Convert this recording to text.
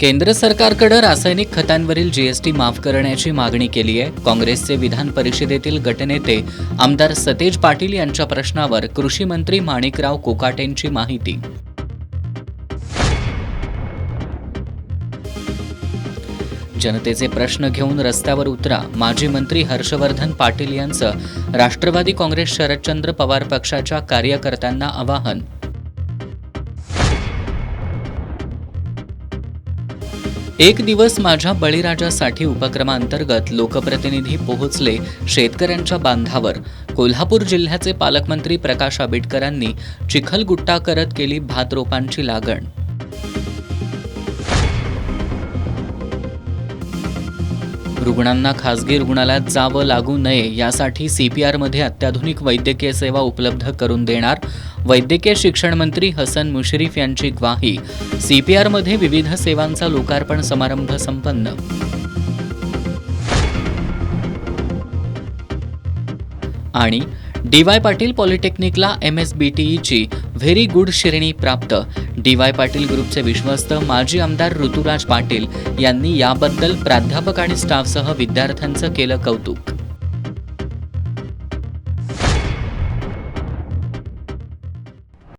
केंद्र सरकारकडे रासायनिक खतांवरील जीएसटी माफ करण्याची मागणी केली आहे. काँग्रेसचे विधान परिषदेतील गटनेते आमदार सतेज पाटील यांच्या प्रश्नावर कृषी मंत्री माणिकराव कोकाटेंची माहिती. जनतेचे प्रश्न घेऊन रस्त्यावर उतरा, माजी मंत्री हर्षवर्धन पाटील यांचं राष्ट्रवादी काँग्रेस शरदचंद्र पवार पक्षाच्या कार्यकर्त्यांना आवाहन. एक दिवस माझ्या बळीराजासाठी उपक्रमांतर्गत लोकप्रतिनिधी पोहोचले शेतकऱ्यांच्या बांधावर. कोल्हापूर जिल्ह्याचे पालकमंत्री प्रकाश आंबेडकरांनी चिखलगुट्टा करत केली भात रोपांची लागण. रुग्णांना खासगी रुग्णालयात जावं लागू नये यासाठी सीपीआरमध्ये अत्याधुनिक वैद्यकीय सेवा उपलब्ध करून देणार. वैद्यकीय शिक्षण मंत्री हसन मुश्रीफ यांची ग्वाही. सीपीआरमध्ये विविध सेवांचा लोकार्पण समारंभ संपन्न. आणि डी.वाय. पाटील पॉलिटेक्निकला MSBTEची व्हेरी गुड श्रेणी प्राप्त. डी.वाय. पाटील ग्रुपचे विश्वस्त माजी आमदार ऋतुराज पाटील यांनी याबद्दल प्राध्यापक आणि स्टाफसह विद्यार्थ्यांचं केलं कौतुक.